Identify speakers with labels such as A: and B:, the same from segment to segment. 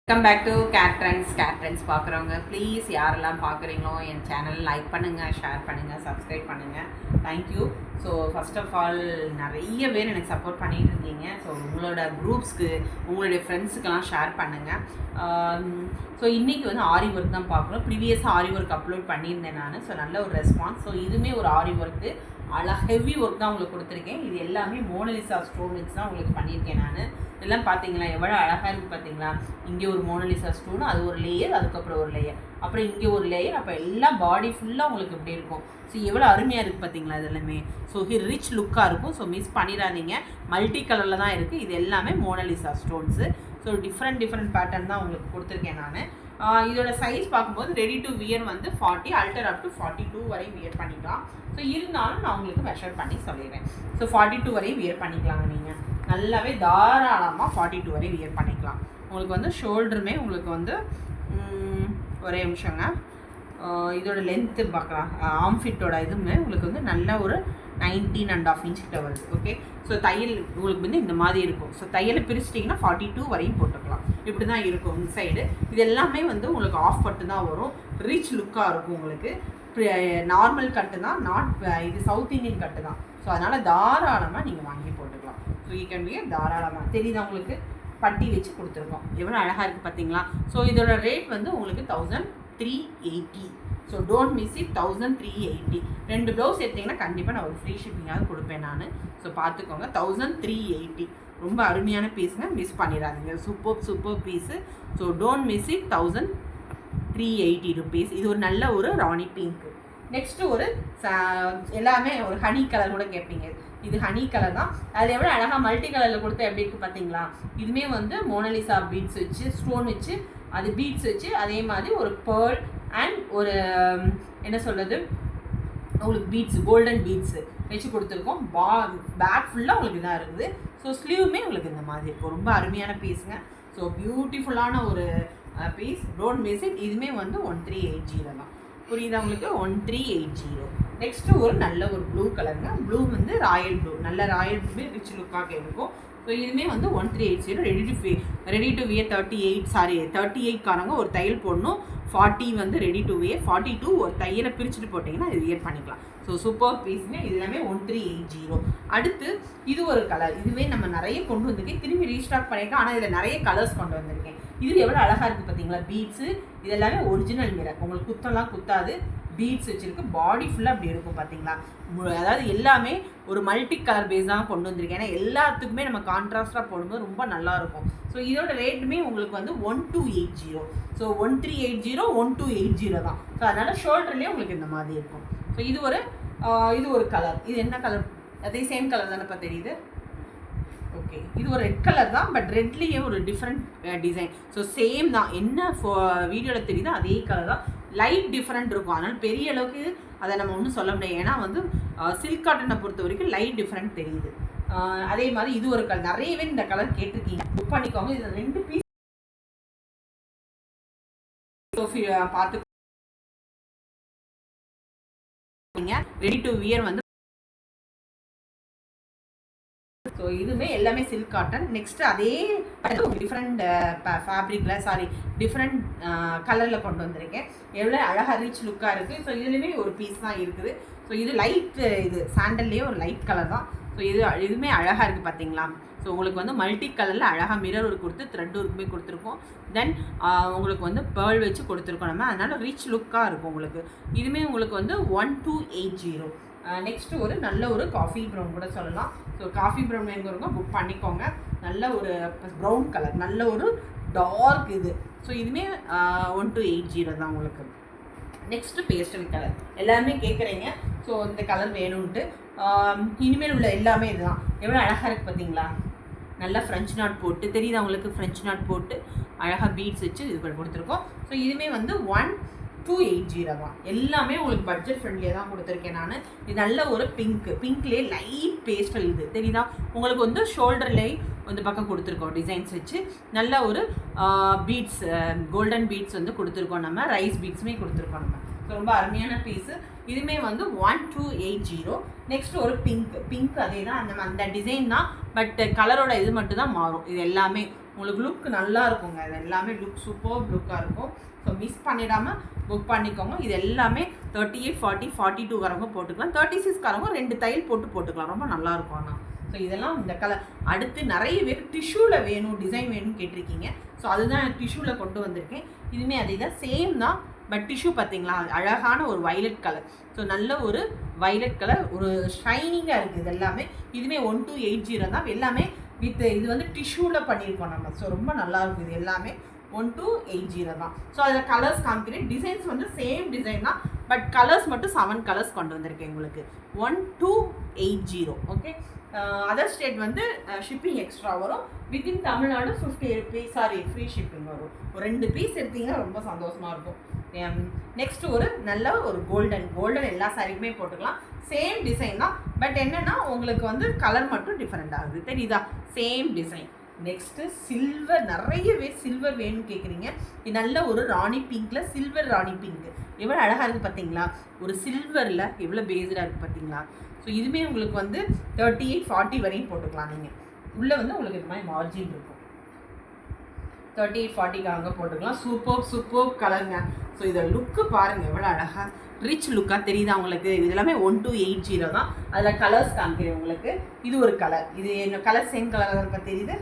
A: Welcome back to Kate trends பார்க்குறவங்க please யாரெல்லாம் பார்க்குறீங்களோ என் சேனல் லைக் பண்ணுங்கள், ஷேர் பண்ணுங்கள், சப்ஸ்கிரைப் பண்ணுங்கள். Thank you. So first of all நிறைய பேர் எனக்கு சப்போர்ட் பண்ணிகிட்டு இருந்தீங்க. ஸோ உங்களோட குரூப்ஸ்க்கு உங்களுடைய ஃப்ரெண்ட்ஸுக்கெல்லாம் ஷேர் பண்ணுங்கள். ஸோ இன்றைக்கி வந்து ஆரி ஒர்க் தான் பார்க்குறோம். ப்ரீவியஸாக ஆரி ஒர்க் அப்லோட் பண்ணியிருந்தேன் நான். ஸோ நல்ல ஒரு ரெஸ்பான்ஸ். ஸோ இதுவுமே ஒரு ஆரி ஒர்க்கு ஹெவி ஒர்க் தான் உங்களுக்கு கொடுத்துருக்கேன். இது எல்லாமே மோனலிசா ஸ்டோன் வச்சு தான் உங்களுக்கு பண்ணியிருக்கேன் நான். இதெல்லாம் பார்த்தீங்களா எவ்வளோ அழகாக இருக்குது பார்த்தீங்களா? இங்கே ஒரு மோனலிசா ஸ்டோன், அது ஒரு லேயர், அதுக்கப்புறம் ஒரு லேயர், அப்புறம் இங்கே ஒரு லேயர், அப்போ எல்லாம் பாடி ஃபுல்லாக உங்களுக்கு இப்படி இருக்கும். ஸோ எவ்வளோ அருமையாக இருக்குது பார்த்தீங்களா? இது எல்லாமே ஸோ ரிச் லுக்காக இருக்கும். ஸோ மிஸ் பண்ணிடாதீங்க. மல்டி கலரில் தான் இருக்குது. இது எல்லாமே Mona Lisa stones. So different pattern தான் உங்களுக்கு கொடுத்துருக்கேன் நான். இதோட சைஸ் பார்க்கும்போது ரெடி டு வியர் வந்து 40, அல்டர் அப் டு 42 வரையும் வியர் பண்ணிக்கலாம். ஸோ இருந்தாலும் நான் உங்களுக்கு மெஷர் பண்ணி சொல்லிடுறேன். ஸோ 42 வரையும் வியர் பண்ணிக்கலாங்க. நீங்கள் நல்லாவே தாராளமாக 42 வரையும் வியர் பண்ணிக்கலாம். உங்களுக்கு வந்து ஷோல்டருமே உங்களுக்கு வந்து ஒரே நிமிஷங்க, இதோட லென்த்து பார்க்கலாம். ஆம்ஃபிட்டோட இதுவுமே உங்களுக்கு வந்து நல்ல ஒரு 19.5 இன்ச் கிட்ட வருது. ஓகே. ஸோ தையல் உங்களுக்கு வந்து இந்த மாதிரி இருக்கும். ஸோ தையலை பிரிச்சிட்டிங்கன்னா 42 வரையும் போட்டுக்கலாம். இப்படி தான் இருக்கும் இந்த சைடு. இது எல்லாமே வந்து உங்களுக்கு ஆஃப் கட்டு தான் வரும். ரிச் லுக்காக இருக்கும் உங்களுக்கு. நார்மல் கட்டு தான், இது சவுத் இந்தியன் கட்டு தான். ஸோ அதனால் தாராளமாக நீங்கள் வாங்கி போட்டுக்கலாம். ஸோ யூ கேன் வியர் தாராளமாக. தெரியுதா உங்களுக்கு? பட்டி வச்சு கொடுத்துருக்கோம். எவ்வளோ அழகாக இருக்குது பார்த்தீங்களா? ஸோ இதோட ரேட் வந்து உங்களுக்கு 1380. So don't miss it. 1380. 2 blouse எடுத்திங்கன்னா கண்டிப்பாக நான் ஒரு ஃப்ரீ ஷிப்பிங்காவது கொடுப்பேன் நான். ஸோ பார்த்துக்கோங்க. 1380 ரொம்ப அருமையான பீஸுங்க. மிஸ் பண்ணிடாதீங்க. Super piece. So don't miss it. 1380 rupees. இது ஒரு நல்ல ஒரு ராணி பிங்க். நெக்ஸ்ட்டு ஒரு எல்லாமே ஒரு ஹனி கலர் கூட கேட்பீங்க. இது ஹனி கலர் தான். அது எவ்வளோ அழகாக மல்டி கலரில் கொடுத்து எப்படி இருக்குது பார்த்தீங்களா? இதுவுமே வந்து மோனலிசா பீட்ஸ் வச்சு, ஸ்டோன் வச்சு, அது பீட்ஸ் வச்சு, அதே மாதிரி ஒரு பேர்ல் அண்ட் ஒரு என்ன சொல்கிறது, உங்களுக்கு பீட்ஸ், கோல்டன் பீட்ஸு வச்சு கொடுத்துருக்கோம். பேக் ஃபுல்லாக உங்களுக்கு இதாக இருக்குது. ஸோ ஸ்லீவுமே உங்களுக்கு இந்த மாதிரி இருக்கும். ரொம்ப அருமையான பீஸுங்க. ஸோ பியூட்டிஃபுல்லான ஒரு பீஸ். Don't miss it. இதுவுமே வந்து 1380 தான். புரியுதா உங்களுக்கு? 1380. நெக்ஸ்ட்டு ஒரு நல்ல ஒரு ப்ளூ கலருங்க. ப்ளூ வந்து ராயல் ப்ளூ, நல்ல ராயல் ப்ளூமே ரிச் லுக்காக இருக்கும். ஸோ இதுவுமே வந்து 1380. ரெடி டு வியர் 38 காரங்க ஒரு தையல் போடணும். 40 வந்து ரெடி டு வியர். 42 ஒரு தையலை பிரிச்சுட்டு போட்டிங்கன்னா இது வியர் பண்ணிக்கலாம். ஸோ சூப்பர் பீஸுங்க. இது எல்லாமே 1380. அடுத்து இது ஒரு கலர். இதுவே நம்ம நிறைய கொண்டு வந்திருக்கேன். திரும்பி ரீஸ்டாக் பண்ணியிருக்கேன். ஆனால் இதில் நிறைய கலர்ஸ் கொண்டு வந்திருக்கேன். இது எவ்வளோ அழகாக இருக்குது பார்த்தீங்களா? பீட்ஸு. இது எல்லாமே ஒரிஜினல் மிரர். உங்களுக்கு குத்தம்லாம் குத்தாது. பீட்ஸ் வச்சுருக்கு. பாடி ஃபுல்லாக அப்படி இருக்கும் பார்த்தீங்களா? அதாவது எல்லாமே ஒரு மல்டி கலர் பேஸ் தான் கொண்டு வந்திருக்கேன். ஏன்னா எல்லாத்துக்குமே நம்ம கான்ட்ராஸ்டாக போடும்போது ரொம்ப நல்லாயிருக்கும். ஸோ இதோட ரேட்டுமே உங்களுக்கு வந்து 1280. ஸோ 1380, 1280 தான். ஸோ அதனால் ஷோல்டர்லேயே உங்களுக்கு இந்த மாதிரி இருக்கும். ஸோ இது ஒரு கலர். இது என்ன கலர்? அதே சேம் கலர் தானேப்பா தெரியுது? ஓகே. இது ஒரு ரெட் கலர் தான். பட் ரெட்லேயே ஒரு டிஃப்ரெண்ட் டிசைன். ஸோ சேம் தான். என்ன வீடியோவில் தெரியுதோ அதே கலர் தான். லைட் டிஃப்ரெண்ட் இருக்கும். அதனால் பெரிய அளவுக்கு அதை நம்ம ஒன்றும் சொல்ல முடியாது. ஏன்னா வந்து சில்க் காட்டனை பொறுத்த வரைக்கும் லைட் டிஃப்ரெண்ட் தெரியுது. அதே மாதிரி இது ஒரு கலர். நிறைய பேர் இந்த கலர் கேட்டிருக்கீங்க. புக் பண்ணிக்கோங்க. இது 2 பீஸ் பார்த்து ரெடி டு வியர் வந்து. ஸோ இதுவுமே எல்லாமே சில்க் காட்டன். நெக்ஸ்ட்டு அதே டிஃப்ரெண்ட் ஃபேப்ரிக்கில் டிஃப்ரெண்ட் கலரில் கொண்டு வந்திருக்கேன். எவ்வளோ அழகாக ரிச் லுக்காக இருக்குது. ஸோ இதுலேயுமே ஒரு பீஸ் தான் இருக்குது. ஸோ இது லைட், இது சாண்டல்லையே ஒரு லைட் கலர் தான். ஸோ இதுவுமே அழகாக இருக்குது பார்த்தீங்களா? ஸோ உங்களுக்கு வந்து மல்டி கலரில் அழகாக மிரர் ஒரு கொடுத்து த்ரெட் ஒர்க்குமே கொடுத்துருக்கோம். தென் உங்களுக்கு வந்து பேர்ல் வச்சு கொடுத்துருக்கோம் நம்ம. அதனால் ரிச் லுக்காக இருக்கும் உங்களுக்கு. இதுவுமே உங்களுக்கு வந்து 1280. நெக்ஸ்ட்டு ஒரு நல்ல ஒரு காஃபி ப்ரௌன் கூட சொல்லலாம். ஸோ காஃபி ப்ரௌன் வேணுங்கிறவங்க புக் பண்ணிக்கோங்க. நல்ல ஒரு ப்ரௌன் கலர், நல்ல ஒரு டார்க் இது. ஸோ இதுவுமே 1280 தான் உங்களுக்கு. Next pastel colour. எல்லாருமே கேட்குறீங்க. ஸோ இந்த கலர் வேணும்ன்ட்டு. இனிமேல் உள்ள எல்லாமே இதுதான். எவ்வளோ அழகாக இருக்குது பார்த்தீங்களா? நல்லா ஃப்ரெஞ்ச் நாட் போட்டு, தெரியுது அவங்களுக்கு? ஃப்ரெஞ்ச் நாட் போட்டு அழகாக பீட்ஸ் வச்சு இது கொடுத்துருக்கோம். ஸோ இதுவுமே வந்து 1280 தான். எல்லாமே உங்களுக்கு பட்ஜெட் ஃப்ரெண்ட்லியாக தான் கொடுத்துருக்கேன் நான். இது நல்ல ஒரு பிங்க்லேயே லைட் பேஸ்டல். இது தெரியுதா உங்களுக்கு? வந்து ஷோல்டர்லேயே இந்த பக்கம் கொடுத்துருக்கோம் டிசைன்ஸ் வச்சு. நல்ல ஒரு பீட்ஸ், கோல்டன் பீட்ஸ் வந்து கொடுத்துருக்கோம் நம்ம. ரைஸ் பீட்ஸுமே கொடுத்துருக்கோம் நம்ம. ஸோ ரொம்ப அருமையான பீஸு. இதுவுமே வந்து 1280. நெக்ஸ்ட் ஒரு பிங்க் அதே தான். அந்த டிசைன் தான். பட் கலரோட இது மட்டும் தான் மாறும். இது எல்லாமே உங்களுக்கு லுக் நல்லா இருக்குங்க. இது எல்லாமே லுக் சூப்பர் லுக்காக இருக்கும். ஸோ மிஸ் பண்ணிடாமல் புக் பண்ணிக்கோங்க. இது எல்லாமே 38, 40, 42 காரங்க போட்டுக்கலாம். 36 காரங்க 2 தையல் போட்டுக்கலாம். ரொம்ப நல்லாயிருக்கும். ஆனால் ஸோ இதெல்லாம் இந்த கலர். அடுத்து நிறைய பேர் டிஷ்யூவில் வேணும், டிசைன் வேணும்னு கேட்டிருக்கீங்க. ஸோ அதுதான் டிஷ்யூவில் கொண்டு வந்திருக்கேன். இதுவுமே அதே தான், சேம் தான். பட் டிஷ்யூ பார்த்தீங்களா, அழகான ஒரு வைலட் கலர். ஸோ நல்ல ஒரு வைலட் கலர், ஒரு ஷைனிங்காக இருக்குது. இது எல்லாமே இதுவுமே 1280 தான். எல்லாமே வித் இது வந்து டிஷ்யூவில் பண்ணியிருக்கோம் நம்ம. ஸோ ரொம்ப நல்லாயிருக்கும். இது எல்லாமே 1280 தான். ஸோ அதில் கலர்ஸ் காமிக்கிறேன். டிசைன்ஸ் வந்து சேம் டிசைன் தான், பட் கலர்ஸ் மட்டும் 7 கலர்ஸ் கொண்டு வந்திருக்கேன் உங்களுக்கு. 1280. ஓகே. அதர் ஸ்டேட் வந்து ஷிப்பிங் எக்ஸ்ட்ரா வரும். Within Tamil Nadu 50 rupees free shipping வரும். ஒரு 2 பீஸ் எடுத்திங்கன்னா ரொம்ப சந்தோஷமாக இருக்கும். நெக்ஸ்ட் ஒரு நல்ல ஒரு கோல்டன் எல்லா சாரிக்குமே போட்டுக்கலாம். சேம் டிசைன் தான், பட் என்னென்னா உங்களுக்கு வந்து கலர் மட்டும் டிஃப்ரெண்ட் ஆகுது. தெரியுதா? Same design. Next silver. நிறைய பேர் சில்வர் வேணும்னு கேட்குறீங்க. இது நல்ல ஒரு ராணி பிங்க்கில் சில்வர் ராணி பிங்க் எவ்வளோ அழகாக இருக்குது பார்த்தீங்களா? ஒரு சில்வரில் எவ்வளோ பேஸ்டாக இருக்குது பார்த்தீங்களா? ஸோ இதுவுமே உங்களுக்கு வந்து 38, 40 வரையும் போட்டுக்கலாம். நீங்கள் உள்ளே வந்து உங்களுக்கு இது மாதிரி மார்ஜின் இருக்கும். 38, 40 போட்டுக்கலாம். சூப்பர் கலருங்க. ஸோ இதை லுக்கு பாருங்கள் எவ்வளோ அழகாக ரிச் லுக்காக தெரியுதா உங்களுக்கு? இது எல்லாமே 1280 தான். அதில் கலர்ஸ் காமிக்கிறேன் உங்களுக்கு. இது ஒரு கலர். இது என்ன கலர்? சேம் கலராக இருக்க தெரியுது.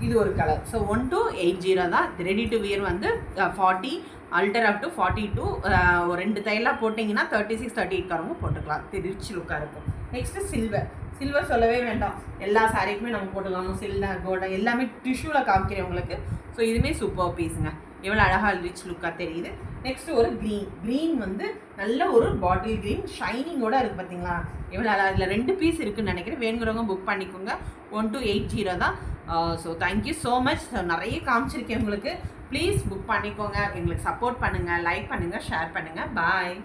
A: இது ஒரு கலர். ஸோ 1280 தான். இது ரெடி டு வியர் வந்து 40 அல்டர் அப் டு 42. ஒரு 2 தையலாக போட்டிங்கன்னா 36, 38 போட்டுக்கலாம். ரிச் லுக்காக இருக்கும். நெக்ஸ்ட்டு சில்வர் சொல்லவே வேண்டாம். எல்லா சாரிக்குமே நம்ம போட்டுக்கலாம். சில்வர், கோல்டன் எல்லாமே டிஷ்யூவில் காமிக்கிறேன் உங்களுக்கு. ஸோ இதுவுமே சூப்பர் பீஸுங்க. எவ்வளோ அழகாக ரிச் லுக்காக தெரியுது. நெக்ஸ்ட்டு ஒரு க்ரீன் வந்து நல்ல ஒரு பாட்டில் க்ரீன் ஷைனிங்கோடு இருக்குது பார்த்தீங்களா? எவ்வளோ அழகாக. இதில் 2 பீஸ் இருக்குதுன்னு நினைக்கிறேன். வேணுங்கிறவங்க புக் பண்ணிக்கோங்க. 1280 தான். So thank you so much. நிறைய காமிச்சிருக்கேன் உங்களுக்கு. ப்ளீஸ் புக் பண்ணிக்கோங்க. எங்களுக்கு சப்போர்ட் பண்ணுங்கள், லைக் பண்ணுங்கள், ஷேர் பண்ணுங்கள். பாய்.